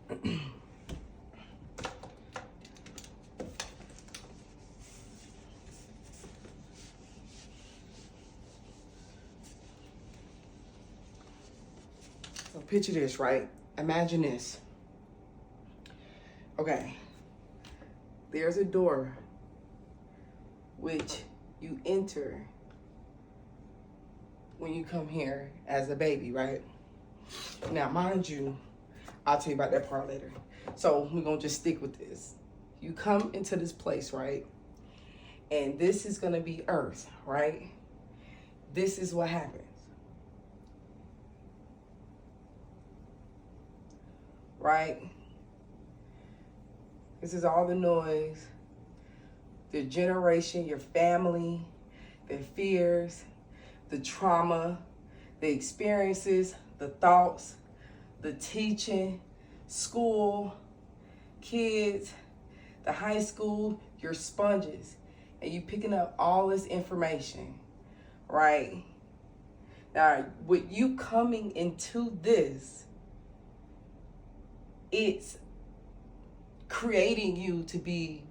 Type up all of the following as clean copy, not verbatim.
So picture this, right? Imagine this. Okay. There's a door which you enter when you come here as a baby, right? Now, mind you, I'll tell you about that part later. So we're gonna just stick with this. You come into this place, right? And this is gonna be Earth, right? This is what happens. Right? This is all the noise, the generation, your family, their fears, the trauma, the experiences, the thoughts, the teaching, school, kids, the high school, your sponges, and you picking up all this information, right? Now, with you coming into this, it's creating you to be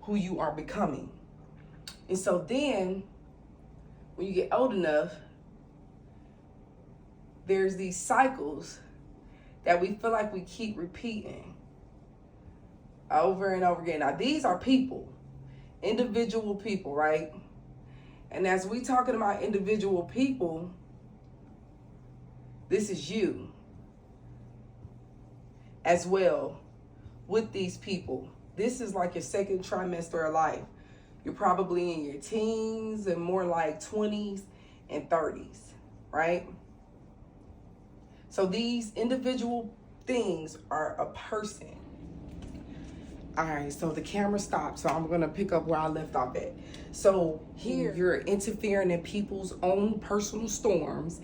who you are becoming. And so then, when you get old enough, there's these cycles that we feel like we keep repeating over and over again. Now, these are people, individual people, right? And as we talking about individual people, this is you as well with these people. This is like your second trimester of life. You're probably in your teens and more like 20s and 30s, right? So these individual things are a person. All right, so the camera stopped, so I'm gonna pick up where I left off at. So here you're interfering in people's own personal storms,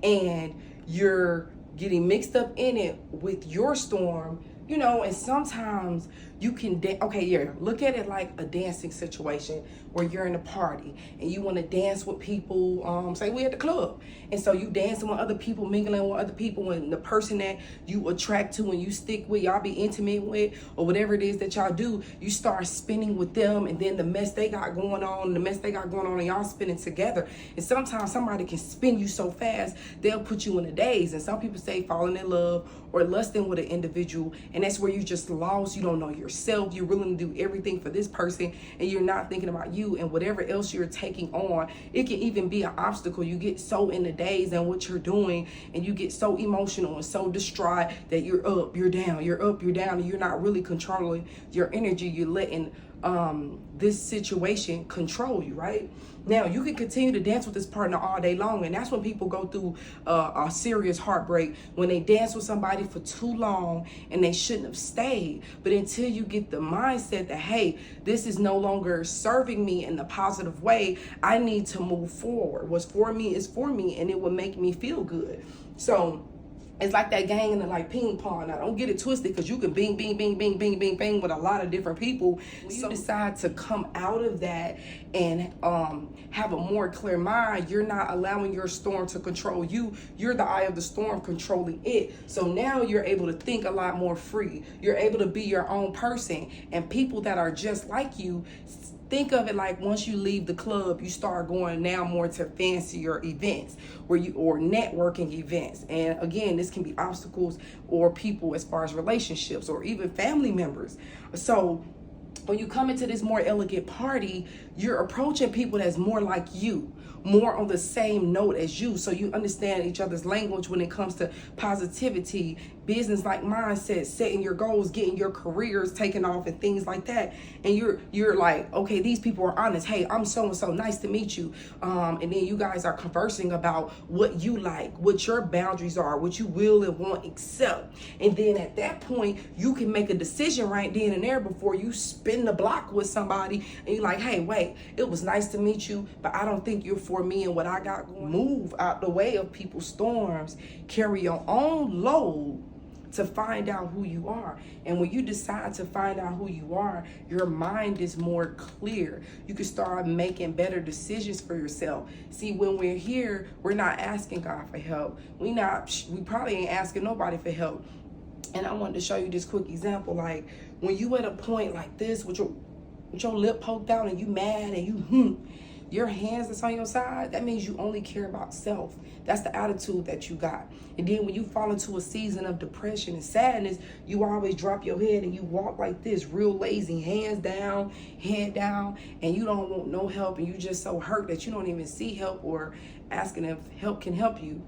and you're getting mixed up in it with your storm, you know, and sometimes you can, look at it like a dancing situation where you're in a party and you want to dance with people, say we at the club, and so you dancing with other people, mingling with other people, and the person that you attract to and you stick with, y'all be intimate with, or whatever it is that y'all do, you start spinning with them, and then the mess they got going on, and y'all spinning together. And sometimes somebody can spin you so fast, they'll put you in a daze. And some people say falling in love or lusting with an individual, and that's where you just lost. You don't know yourself. You're willing to do everything for this person, and you're not thinking about you and whatever else you're taking on. It can even be an obstacle. You get so in the days and what you're doing, and you get so emotional and so distraught that you're up, you're down, you're up, you're down, and you're not really controlling your energy. You're letting this situation control you, right? Now, you can continue to dance with this partner all day long, and that's when people go through a serious heartbreak, when they dance with somebody for too long and they shouldn't have stayed. But until you get the mindset that, hey, this is no longer serving me in the positive way, I need to move forward. What's for me is for me, and it will make me feel good. So it's like that game in the like ping pong. Now, don't get it twisted, because you can bing, bing, bing, bing, bing, bing, bing with a lot of different people. When you decide to come out of that and have a more clear mind, you're not allowing your storm to control you. You're the eye of the storm controlling it. So now you're able to think a lot more free. You're able to be your own person. And people that are just like you, think of it like once you leave the club, you start going now more to fancier events or networking events. And again, this can be obstacles or people as far as relationships or even family members. So when you come into this more elegant party, you're approaching people that's more like you, more on the same note as you. So you understand each other's language when it comes to positivity, business-like mindset, setting your goals, getting your careers taken off and things like that. And you're like, okay, these people are honest. Hey, I'm so-and-so, nice to meet you. And then you guys are conversing about what you like, what your boundaries are, what you will and won't accept. And then at that point, you can make a decision right then and there before you spin the block with somebody. And you're like, hey, wait, it was nice to meet you, but I don't think you're for me and what I got going. Move out the way of people's storms. Carry your own load to find out who you are. And when you decide to find out who you are, your mind is more clear. You can start making better decisions for yourself. See, when we're here, we're not asking God for help. We probably ain't asking nobody for help. And I wanted to show you this quick example. Like when you at a point like this with your lip poked out and you mad and you your hands that's on your side, that means you only care about self. That's the attitude that you got. And then when you fall into a season of depression and sadness, you always drop your head and you walk like this, real lazy, hands down, head down, and you don't want no help, and you just so hurt that you don't even see help or asking if help can help you.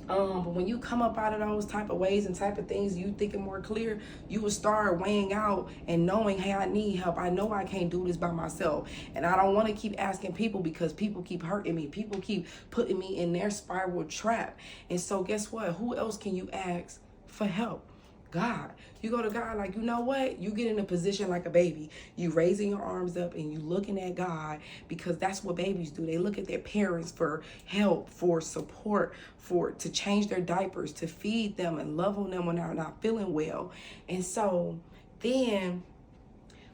But when you come up out of those type of ways and type of things, you thinking more clear, you will start weighing out and knowing, hey, I need help. I know I can't do this by myself. And I don't want to keep asking people because people keep hurting me. People keep putting me in their spiral trap. And so guess what? Who else can you ask for help? God. You go to God like, you know what? You get in a position like a baby. You raising your arms up and you looking at God, because that's what babies do. They look at their parents for help, for support, to change their diapers, to feed them and love on them when they're not feeling well. And so then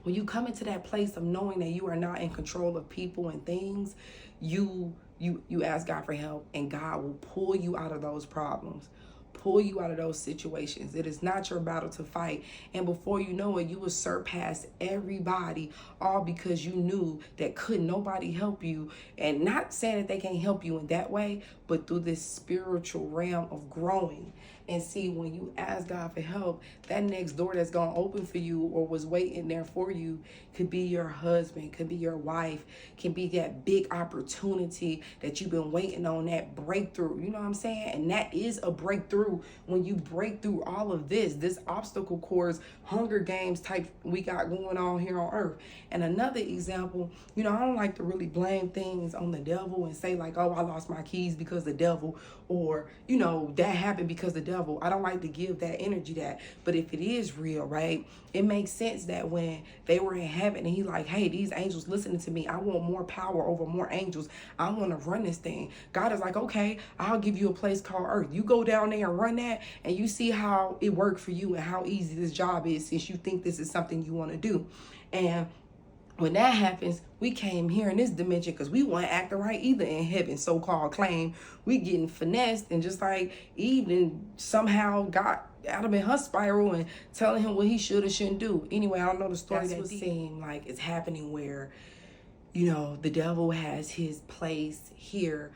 when you come into that place of knowing that you are not in control of people and things, you ask God for help, and God will pull you out of those problems. Pull you out of those situations. It is not your battle to fight. And before you know it, you will surpass everybody, all because you knew that couldn't nobody help you. And not saying that they can't help you in that way, but through this spiritual realm of growing. And see, when you ask God for help, that next door that's going to open for you or was waiting there for you could be your husband, could be your wife, can be that big opportunity that you've been waiting on, that breakthrough. You know what I'm saying? And that is a breakthrough when you break through all of this obstacle course, Hunger Games type we got going on here on earth. And another example, I don't like to really blame things on the devil and say like, oh, I lost my keys because the devil, or, that happened because the devil. I don't like to give that energy that. But if it is real, right, it makes sense that when they were in heaven and he like, hey, these angels listening to me, I want more power over more angels. I want to run this thing. God is like, okay, I'll give you a place called earth. You go down there and run that, and you see how it worked for you and how easy this job is, since you think this is something you want to do. And when that happens, we came here in this dimension because we weren't acting right either in heaven, so-called claim. We getting finessed, and just like Eve and somehow got out of in her spiral and telling him what he should or shouldn't do. Anyway, I don't know the story. That's what seemed like it's happening, where, the devil has his place here,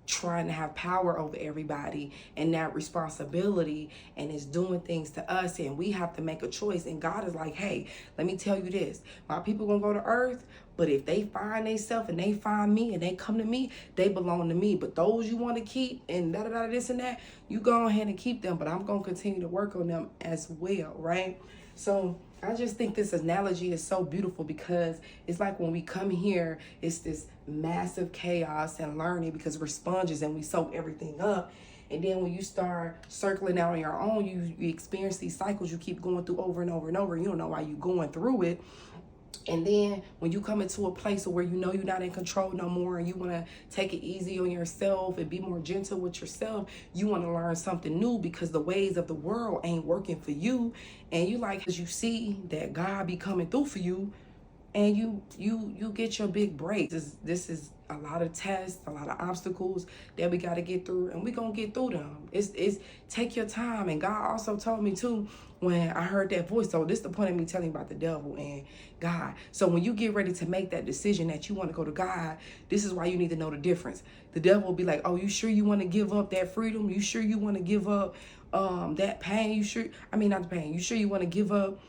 trying to have power over everybody and that responsibility, and is doing things to us, and we have to make a choice. And God is like, hey, let me tell you this, my people gonna go to earth, but if they find themselves and they find me and they come to me, they belong to me. But those you want to keep and this and that, you go ahead and keep them, but I'm gonna continue to work on them as well, right? So I just think this analogy is so beautiful, because it's like when we come here, it's this massive chaos and learning, because we're sponges and we soak everything up. And then when you start circling out on your own, you experience these cycles you keep going through over and over and over. You don't know why you're going through it. And then when you come into a place where you're not in control no more, and you want to take it easy on yourself and be more gentle with yourself, you want to learn something new, because the ways of the world ain't working for you. And you like, as you see that God be coming through for you, and you get your big break. This is a lot of tests, a lot of obstacles that we got to get through, and we gonna get through them. It's take your time. And God also told me too, when I heard that voice. So this is the point of me telling you about the devil and God. So when you get ready to make that decision that you want to go to God, this is why you need to know the difference. The devil will be like, oh, you sure you want to give up that freedom? You sure you want to give up that pain? Not the pain. You sure you want to give up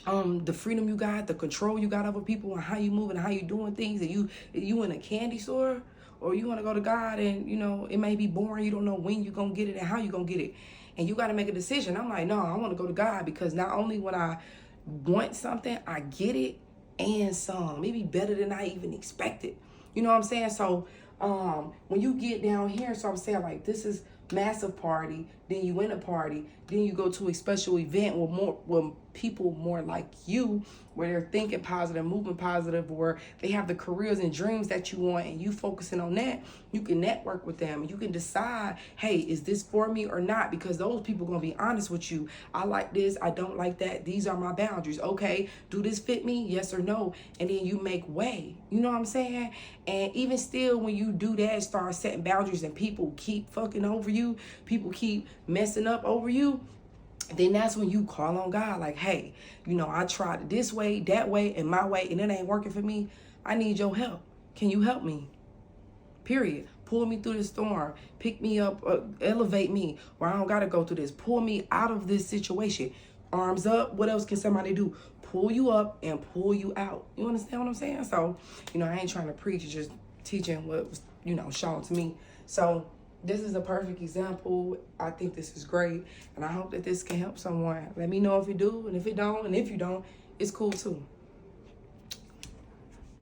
the freedom you got, the control you got over people, and how you move and how you doing things, and you in a candy store? Or you want to go to God and, it may be boring. You don't know when you're going to get it and how you're going to get it. And you got to make a decision. I'm like, no, I want to go to God, because not only when I want something, I get it and some. Maybe better than I even expected. You know what I'm saying? So when you get down here, so I'm saying like this is massive party, then you win a party, then you go to a special event with people more like you, where they're thinking positive, moving positive, or they have the careers and dreams that you want, and you focusing on that. You can network with them. You can decide, hey, is this for me or not? Because those people gonna be honest with you. I like this, I don't like that. These are my boundaries. Okay, do this fit me? Yes or no? And then you make way. You know what I'm saying? And even still, when you do that, start setting boundaries, and people keep fucking over you, people keep messing up over you, then that's when you call on God, like, hey, you know, I tried this way, that way, and my way, and it ain't working for me. I need your help. Can you help me? Period. Pull me through the storm. Pick me up, elevate me, where I don't got to go through this. Pull me out of this situation. Arms up. What else can somebody do? Pull you up and pull you out. You understand what I'm saying? So, you know, I ain't trying to preach, just teaching what was, you know, shown to me. So this is a perfect example. I think this is great, and I hope that this can help someone. Let me know if you do, and if it don't, and if you don't, it's cool too.